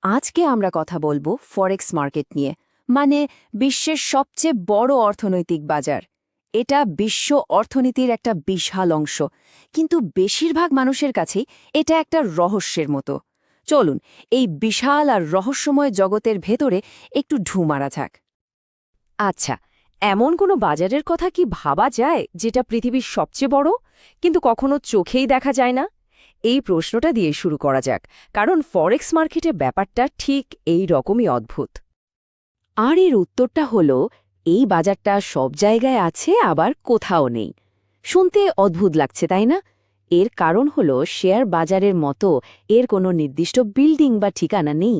আজকে আমরা কথা বলবো ফরেক্স মার্কেট নিয়ে, মানে বিশ্বের সবচেয়ে বড় অর্থনৈতিক বাজার। এটা বিশ্ব অর্থনীতির একটা বিশাল অংশ, কিন্তু বেশিরভাগ মানুষের কাছেই এটা একটা রহস্যের মতো। চলুন এই বিশাল আর রহস্যময় জগতের ভেতরে একটু ঢু মারা যাক। আচ্ছা, এমন কোনো বাজারের কথা কি ভাবা যায় যেটা পৃথিবীর সবচেয়ে বড়, কিন্তু কখনো চোখেই দেখা যায় না? এই প্রশ্নটা দিয়ে শুরু করা যাক, কারণ ফরেক্স মার্কেটে ব্যাপারটা ঠিক এই রকমই অদ্ভুত। আর এর উত্তরটা হলো, এই বাজারটা সব জায়গায় আছে আবার কোথাও নেই। শুনতে অদ্ভুত লাগছে, তাই না? এর কারণ হলো শেয়ার বাজারের মতো এর কোনো নির্দিষ্ট বিল্ডিং বা ঠিকানা নেই।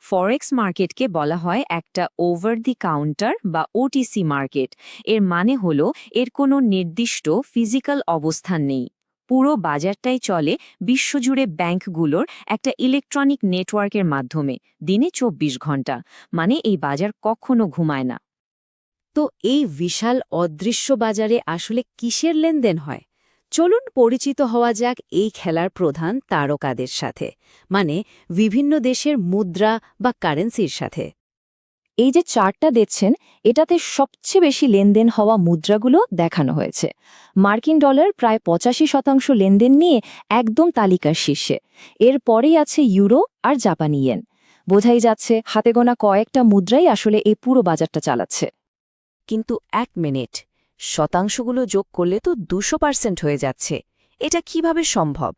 ফরেক্স মার্কেটকে বলা হয় একটা ওভার দি কাউন্টার বা ওটিসি মার্কেট। এর মানে হলো এর কোনো নির্দিষ্ট ফিজিক্যাল অবস্থান নেই। পুরো বাজারটাই চলে বিশ্বজুড়ে ব্যাংকগুলোর একটা ইলেকট্রনিক নেটওয়ার্কের মাধ্যমে, দিনে ২৪ ঘন্টা। মানে এই বাজার কখনো ঘুমায় না। তো এই বিশাল অদৃশ্য বাজারে আসলে কিসের লেনদেন হয়? চলুন পরিচিত হওয়া যাক এই খেলার প্রধান তারকাদের সাথে, মানে বিভিন্ন দেশের মুদ্রা বা কারেন্সির সাথে। এই যে চার্টটা দেখছেন, এটাতে সবচেয়ে বেশি লেনদেন হওয়া মুদ্রাগুলো দেখানো হয়েছে। মার্কিন ডলার প্রায় ৮৫% লেনদেন নিয়ে একদম তালিকার শীর্ষে। এর পরেই আছে ইউরো আর জাপানি ইয়েন। বোঝাই যাচ্ছে হাতে গোনা কয়েকটা মুদ্রাই আসলে এই পুরো বাজারটা চালাচ্ছে। কিন্তু এক মিনিট, শতাংশগুলো যোগ করলে তো ২০০% হয়ে যাচ্ছে। এটা কিভাবে সম্ভব?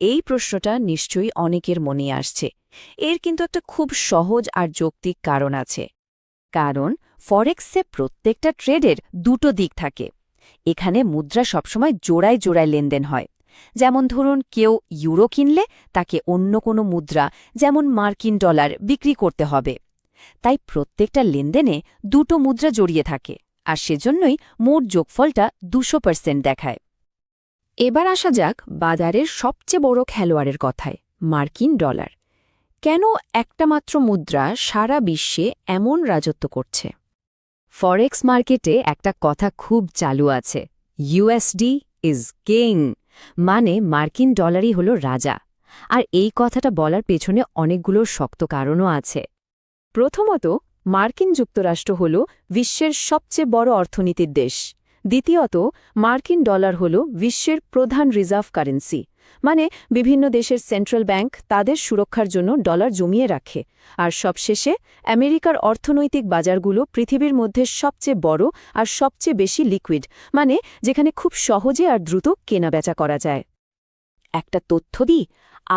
এই প্রশ্নটা নিশ্চয়ই অনেকের মনে আসছে। এর কিন্তু একটা খুব সহজ আর যৌক্তিক কারণ আছে। কারণ ফরেক্সে প্রত্যেকটা ট্রেডের দুটো দিক থাকে। এখানে মুদ্রা সবসময় জোড়ায় জোড়ায় লেনদেন হয়। যেমন ধরুন, কেউ ইউরো কিনলে তাকে অন্য কোনো মুদ্রা, যেমন মার্কিন ডলার, বিক্রি করতে হবে। তাই প্রত্যেকটা লেনদেনে দুটো মুদ্রা জড়িয়ে থাকে, আর সেজন্যই মোট যোগফলটা ২০০% দেখায়। এবার আসা যাক বাজারের সবচেয়ে বড় খেলোয়াড়ের কথায়, মার্কিন ডলার। কেন একটা মাত্র মুদ্রা সারা বিশ্বে এমন রাজত্ব করছে? ফরেক্স মার্কেটে একটা কথা খুব চালু আছে, ইউএসডি ইজ কিং, মানে মার্কিন ডলারই হল রাজা। আর এই কথাটা বলার পেছনে অনেকগুলো শক্ত কারণও আছে। প্রথমত, মার্কিন যুক্তরাষ্ট্র হল বিশ্বের সবচেয়ে বড় অর্থনীতির দেশ। দ্বিতীয়ত, মার্কিন ডলার হল বিশ্বের প্রধান রিজার্ভ কারেন্সি, মানে বিভিন্ন দেশের সেন্ট্রাল ব্যাংক তাদের সুরক্ষার জন্য ডলার জমিয়ে রাখে। আর সবশেষে, আমেরিকার অর্থনৈতিক বাজারগুলো পৃথিবীর মধ্যে সবচেয়ে বড় আর সবচেয়ে বেশি লিকুইড, মানে যেখানে খুব সহজে আর দ্রুত কেনাবেচা করা যায়। একটা তথ্য দিই,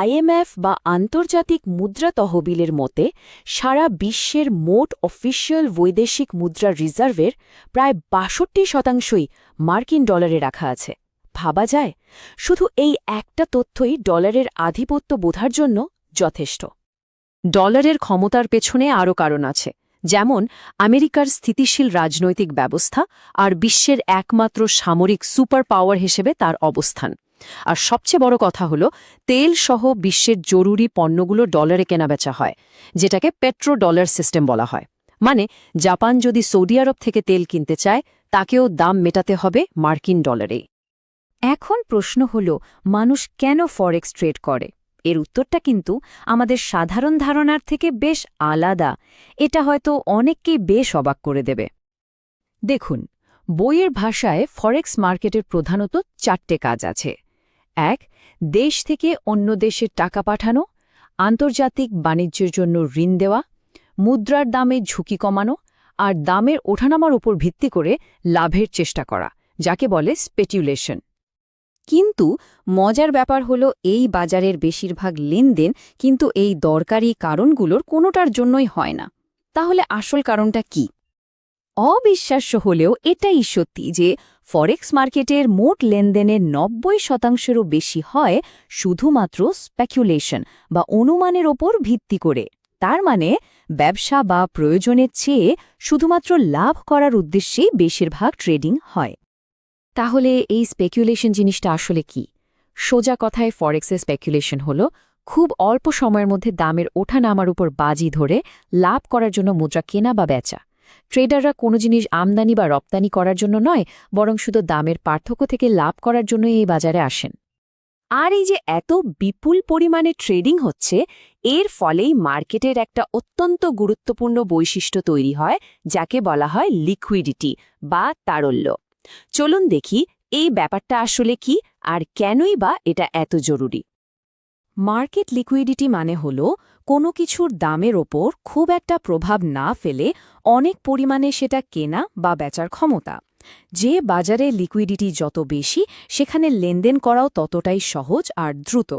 আইএমএফ বা আন্তর্জাতিক মুদ্রা তহবিলের মতে সারা বিশ্বের মোট অফিসিয়াল বৈদেশিক মুদ্রা রিজার্ভের প্রায় ৬২%ই মার্কিন ডলারে রাখা আছে। ভাবা যায়, শুধু এই একটা তথ্যই ডলারের আধিপত্য বোঝার জন্য যথেষ্ট। ডলারের ক্ষমতার পেছনে আরও কারণ আছে, যেমন আমেরিকার স্থিতিশীল রাজনৈতিক ব্যবস্থা আর বিশ্বের একমাত্র সামরিক সুপার পাওয়ার হিসেবে তার অবস্থান। আর সবচেয়ে বড় কথা হলো, তেল সহ বিশ্বের জরুরি পণ্যগুলো ডলারে কেনাবেচা হয়, যেটাকে পেট্রো ডলার সিস্টেম বলা হয়। মানে জাপান যদি সৌদি আরব থেকে তেল কিনতে চায়, তাকেও দাম মেটাতে হবে মার্কিন ডলারে। এখন প্রশ্ন হল, মানুষ কেন ফরেক্স ট্রেড করে? এর উত্তরটা কিন্তু আমাদের সাধারণ ধারণার থেকে বেশ আলাদা। এটা হয়তো অনেককেই বেশ অবাক করে দেবে। দেখুন, বইয়ের ভাষায় ফরেক্স মার্কেটের প্রধানত ৪টে কাজ আছে। ১. দেশ থেকে অন্য দেশে টাকা পাঠানো, আন্তর্জাতিক বাণিজ্যের জন্য ঋণ দেওয়া, মুদ্রার দামে ঝুঁকি কমানো, আর দামের ওঠানামার উপর ভিত্তি করে লাভের চেষ্টা করা, যাকে বলে স্পেকুলেশন। কিন্তু মজার ব্যাপার হলো, এই বাজারের বেশিরভাগ লেনদেন কিন্তু এই দরকারি কারণগুলোর কোনোটার জন্যই হয় না। তাহলে আসল কারণটা কি? অবিশ্বাস্য হলেও এটাই সত্যি যে ফরেক্স মার্কেটের মোট লেনদেনের ৯০%-এরও বেশি হয় শুধুমাত্র স্পেকুলেশন বা অনুমানের ওপর ভিত্তি করে। তার মানে ব্যবসা বা প্রয়োজনের চেয়ে শুধুমাত্র লাভ করার উদ্দেশ্যেই বেশিরভাগ ট্রেডিং হয়। তাহলে এই স্পেকুলেশন জিনিসটা আসলে কি? সোজা কথায় ফরেক্সের স্পেকুলেশন হল খুব অল্প সময়ের মধ্যে দামের ওঠানামার উপর বাজি ধরে লাভ করার জন্য মুদ্রা কেনা বা বেচা। ট্রেডাররা কোনো জিনিস আমদানি বা রপ্তানি করার জন্য নয়, বরং শুধু দামের পার্থক্য থেকে লাভ করার জন্যই এই বাজারে আসেন। আর এই যে এত বিপুল পরিমাণে ট্রেডিং হচ্ছে, এর ফলেই মার্কেটের একটা অত্যন্ত গুরুত্বপূর্ণ বৈশিষ্ট্য তৈরি হয়, যাকে বলা হয় লিকুইডিটি বা তারল্য। চলুন দেখি এই ব্যাপারটা আসলে কি আর কেনই বা এটা এত জরুরি। মার্কেট লিকুইডিটি মানে হল কোনো কিছুর দামের ওপর খুব একটা প্রভাব না ফেলে অনেক পরিমাণে সেটা কেনা বা বেচার ক্ষমতা। যে বাজারে লিকুইডিটি যত বেশি, সেখানে লেনদেন করাও ততটাই সহজ আর দ্রুত।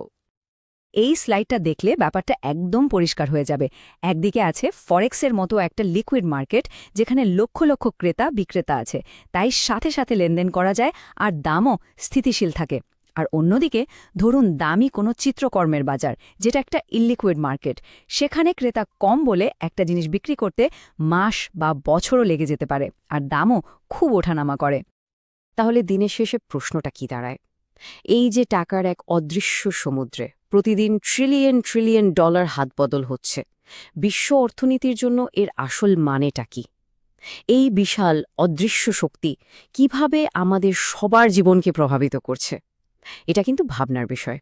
এই স্লাইডটা দেখলে ব্যাপারটা একদম পরিষ্কার হয়ে যাবে। একদিকে আছে ফরেক্সের মতো একটা লিকুইড মার্কেট, যেখানে লক্ষ লক্ষ ক্রেতা বিক্রেতা আছে, তাই সাথে সাথে লেনদেন করা যায় আর দামও স্থিতিশীল থাকে। আর অন্যদিকে ধরুন দামি কোনো চিত্রকর্মের বাজার, যেটা একটা ইলিকুইড মার্কেট, সেখানে ক্রেতা কম বলে একটা জিনিস বিক্রি করতে মাস বা বছরও লেগে যেতে পারে, আর দামও খুব ওঠানামা করে। তাহলে দিনের শেষে প্রশ্নটা কি দাঁড়ায়? এই যে টাকার এক অদৃশ্য সমুদ্রে প্রতিদিন ট্রিলিয়ন ট্রিলিয়ন ডলার হাতবদল হচ্ছে, বিশ্ব অর্থনীতির জন্য এর আসল মানেটা কি? এই বিশাল অদৃশ্য শক্তি কিভাবে আমাদের সবার জীবনকে প্রভাবিত করছে? এটা কিন্তু ভাবনার বিষয়।